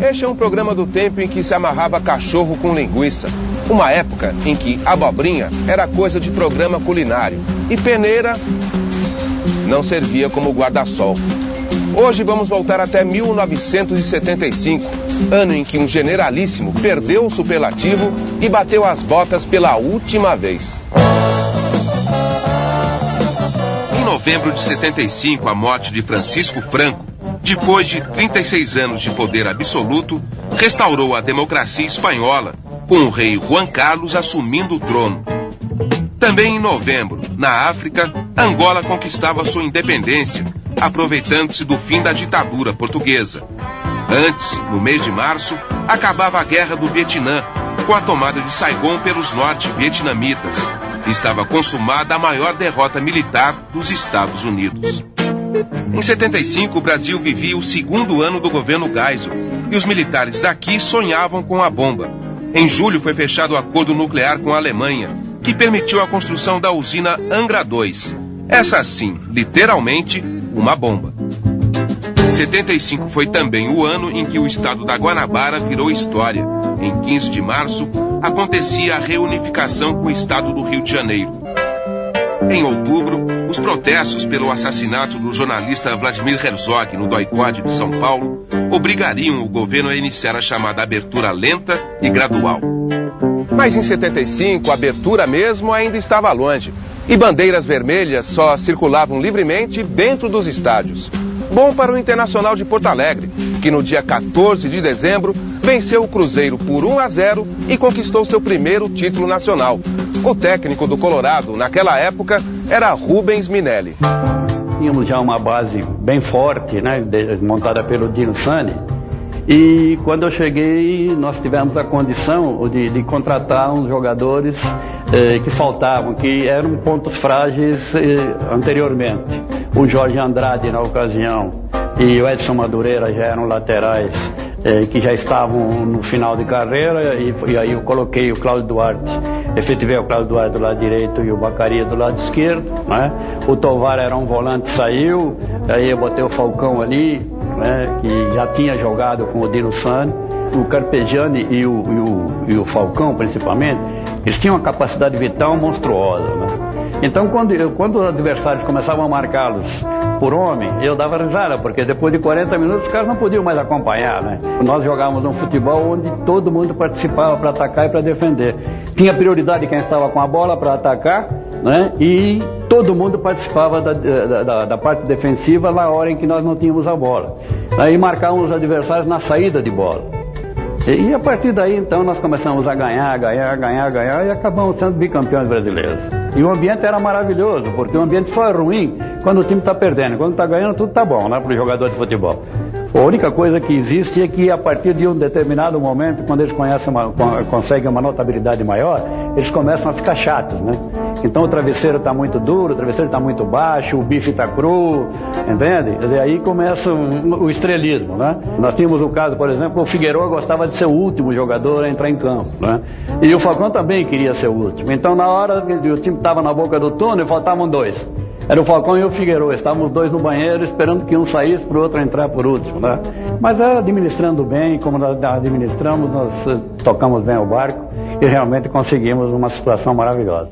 Este é um programa do tempo em que se amarrava cachorro com linguiça. Uma época em que abobrinha era coisa de programa culinário e peneira não servia como guarda-sol. Hoje vamos voltar até 1975, ano em que um generalíssimo perdeu o superlativo e bateu as botas pela última vez. Em novembro de 75, a morte de Francisco Franco, depois de 36 anos de poder absoluto, restaurou a democracia espanhola, com o rei Juan Carlos assumindo o trono. Também em novembro, na África, Angola conquistava sua independência, aproveitando-se do fim da ditadura portuguesa. Antes, no mês de março, acabava a Guerra do Vietnã, com a tomada de Saigon pelos norte-vietnamitas. Estava consumada a maior derrota militar dos Estados Unidos. Em 75, o Brasil vivia o segundo ano do governo Geisel, e os militares daqui sonhavam com a bomba. Em julho foi fechado o acordo nuclear com a Alemanha, que permitiu a construção da usina Angra 2. Essa sim, literalmente, uma bomba. 75 foi também o ano em que o estado da Guanabara virou história. Em 15 de março, acontecia a reunificação com o estado do Rio de Janeiro. Em outubro, os protestos pelo assassinato do jornalista Vladimir Herzog no DOI-CODE de São Paulo obrigariam o governo a iniciar a chamada abertura lenta e gradual. Mas em 75, a abertura mesmo ainda estava longe e bandeiras vermelhas só circulavam livremente dentro dos estádios. Bom para o Internacional de Porto Alegre, que no dia 14 de dezembro venceu o Cruzeiro por 1-0 e conquistou seu primeiro título nacional. O técnico do Colorado, naquela época, era Rubens Minelli. Tínhamos já uma base bem forte, né, montada pelo Dino Sani. E quando eu cheguei, nós tivemos a condição de contratar uns jogadores que faltavam, que eram pontos frágeis anteriormente. O Jorge Andrade, na ocasião, e o Edson Madureira já eram laterais que já estavam no final de carreira, e aí eu coloquei o Cláudio Duarte. Efetivei o Cláudio Duarte do lado direito e o Bacaria do lado esquerdo, né? O Tovar era um volante, saiu, aí eu botei o Falcão ali, né, que já tinha jogado com o Dino Sani. O Carpegiani e o Falcão, principalmente, eles tinham uma capacidade vital monstruosa, né? Então, quando os adversários começavam a marcá-los por homem, eu dava risada, porque depois de 40 minutos os caras não podiam mais acompanhar, né? Nós jogávamos um futebol onde todo mundo participava para atacar e para defender. Tinha prioridade quem estava com a bola para atacar, né? E todo mundo participava da parte defensiva na hora em que nós não tínhamos a bola. Aí marcávamos os adversários na saída de bola. E a partir daí, então, nós começamos a ganhar e acabamos sendo bicampeões brasileiros. E o ambiente era maravilhoso, porque o ambiente só é ruim quando o time está perdendo. Quando está ganhando, tudo está bom, né, para o jogador de futebol. A única coisa que existe é que, a partir de um determinado momento, quando eles conseguem uma notabilidade maior, eles começam a ficar chatos, né? Então o travesseiro está muito duro, o travesseiro está muito baixo, o bife está cru, entende? E aí começa o estrelismo, né? Nós tínhamos o caso, por exemplo, o Figueiredo gostava de ser o último jogador a entrar em campo, né? E o Falcão também queria ser o último. Então, na hora que o time estava na boca do túnel, faltavam dois. Era o Falcão e o Figueiredo. Estávamos os dois no banheiro esperando que um saísse para o outro entrar por último, né? Mas administrando bem, como nós administramos, nós tocamos bem o barco e realmente conseguimos uma situação maravilhosa.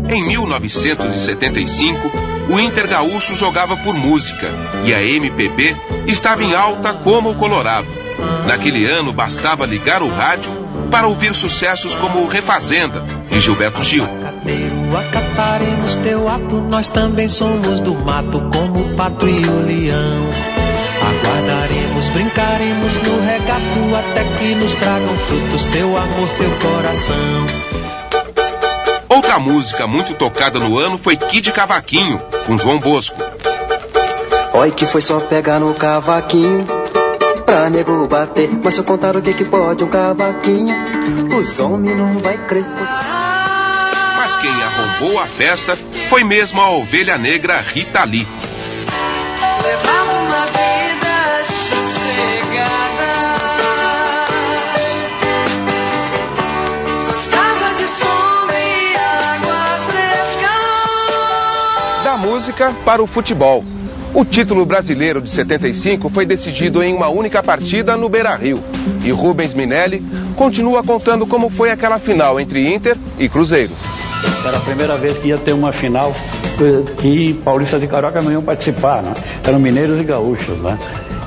Em 1975, o Inter gaúcho jogava por música e a MPB estava em alta como o Colorado. Naquele ano, bastava ligar o rádio para ouvir sucessos como Refazenda, de Gilberto Gil. Acataremos teu ato, nós também somos do mato, como o pato e o leão. Aguardaremos, brincaremos no regato, até que nos tragam frutos teu amor, teu coração. Outra música muito tocada no ano foi Kid Cavaquinho, com João Bosco. Oi, que foi só pegar no cavaquinho pra nego bater, mas se eu contar o que pode um cavaquinho, os homens não vai crer. Mas quem arrombou a festa foi mesmo a ovelha negra Rita Lee. Levava uma vida sossegada, gostava de fome e água fresca. Da música para o futebol. O título brasileiro de 75 foi decidido em uma única partida no Beira-Rio. E Rubens Minelli continua contando como foi aquela final entre Inter e Cruzeiro. Era a primeira vez que ia ter uma final que paulistas e carioca não iam participar, né? Eram mineiros e gaúchos, né?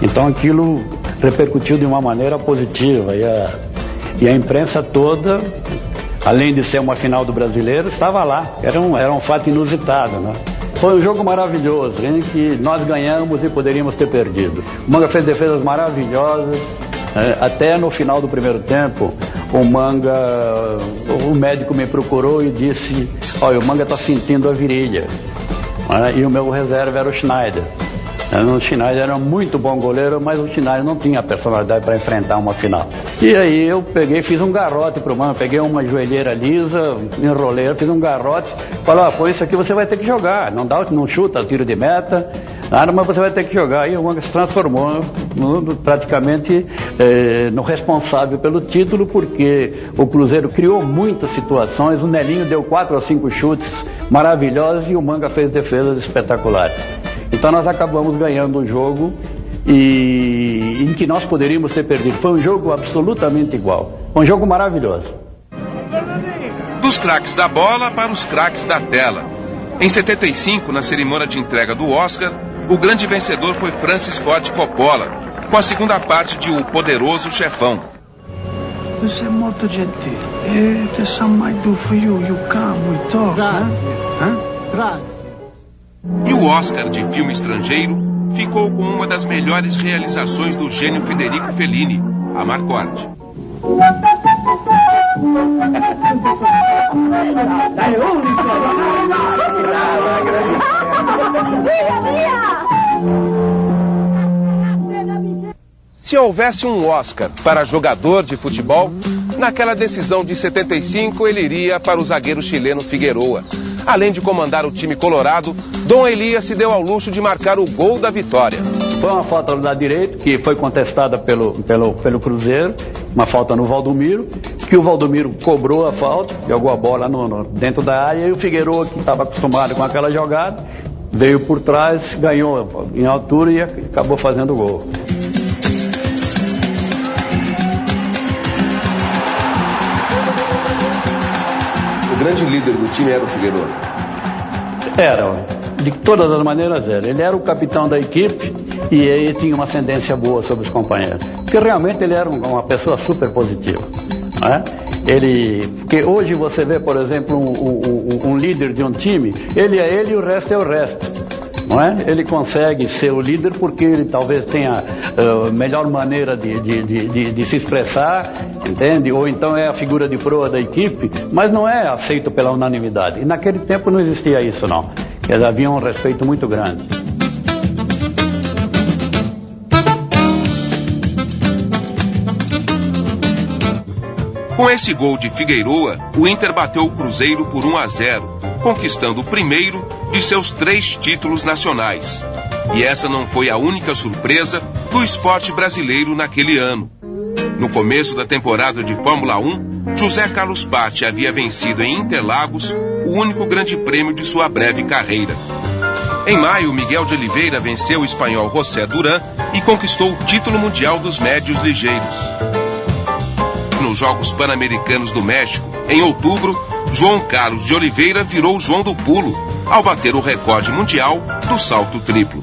Então aquilo repercutiu de uma maneira positiva e a imprensa toda, além de ser uma final do Brasileiro, estava lá. Era um fato inusitado, né? Foi um jogo maravilhoso, em que nós ganhamos e poderíamos ter perdido. O Manga fez defesas maravilhosas. Até no final do primeiro tempo, o médico me procurou e disse: olha, o Manga está sentindo a virilha. E o meu reserva era o Schneider. O Schneider era um muito bom goleiro, mas o Schneider não tinha personalidade para enfrentar uma final. E aí eu fiz um garrote pro Manga, peguei uma joelheira lisa, enrolei, fiz um garrote, falei: pô, isso aqui você vai ter que jogar, não chuta tiro de meta, nada, mas você vai ter que jogar. E o Manga se transformou praticamente no responsável pelo título, porque o Cruzeiro criou muitas situações, o Nelinho deu 4 ou 5 chutes maravilhosos e o Manga fez defesas espetaculares. Então nós acabamos ganhando o jogo em que nós poderíamos ter perdido. Foi um jogo absolutamente igual, um jogo maravilhoso. Dos craques da bola para os craques da tela. Em 75, na cerimônia de entrega do Oscar, o grande vencedor foi Francis Ford Coppola, com a segunda parte de O Poderoso Chefão. Você é muito gentil. There's something I do for you. You come, we talk. Grazie. E o Oscar de filme estrangeiro ficou com uma das melhores realizações do gênio Federico Fellini, A Marcorde. Se houvesse um Oscar para jogador de futebol, naquela decisão de 75 ele iria para o zagueiro chileno Figueroa. Além de comandar o time colorado, Dom Elias se deu ao luxo de marcar o gol da vitória. Foi uma falta do lado direito, que foi contestada pelo Cruzeiro, uma falta no Valdomiro, que o Valdomiro cobrou a falta, jogou a bola dentro da área, e o Figueroa, que estava acostumado com aquela jogada, veio por trás, ganhou em altura e acabou fazendo o gol. O grande líder do time era o Figueroa? Era, de todas as maneiras era. Ele era o capitão da equipe e ele tinha uma ascendência boa sobre os companheiros. Porque realmente ele era uma pessoa super positiva. Né? Porque hoje você vê, por exemplo, um líder de um time, ele é ele e o resto é o resto. Não é? Ele consegue ser o líder porque ele talvez tenha a melhor maneira de se expressar, entende? Ou então é a figura de proa da equipe, mas não é aceito pela unanimidade. E naquele tempo não existia isso, não. Havia um respeito muito grande. Com esse gol de Figueroa, o Inter bateu o Cruzeiro por 1-0, conquistando o primeiro de seus 3 títulos nacionais. E essa não foi a única surpresa do esporte brasileiro naquele ano. No começo da temporada de Fórmula 1, José Carlos Patti havia vencido em Interlagos o único grande prêmio de sua breve carreira. Em maio, Miguel de Oliveira venceu o espanhol José Duran e conquistou o título mundial dos médios ligeiros. Nos Jogos Pan-Americanos do México, em outubro, João Carlos de Oliveira virou João do Pulo, ao bater o recorde mundial do salto triplo.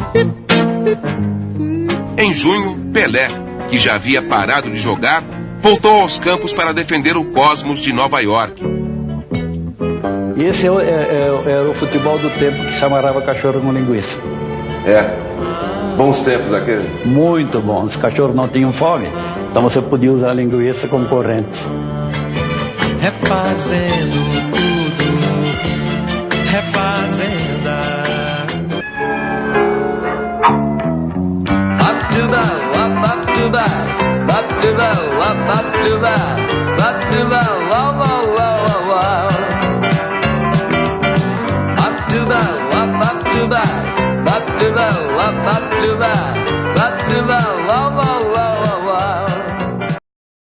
Em junho, Pelé, que já havia parado de jogar, voltou aos campos para defender o Cosmos de Nova York. E esse era o futebol do tempo que se amarrava cachorro com linguiça. Bons tempos aquele. Muito bom. Os cachorros não tinham fome, então você podia usar a linguiça como corrente. Refazendo tudo, refazenda. Up to bow, up to bow, up to bow, up to bow, up to bow, wow, wow, wow, wow. Up to bow, up to bow, up to bow, up to bow.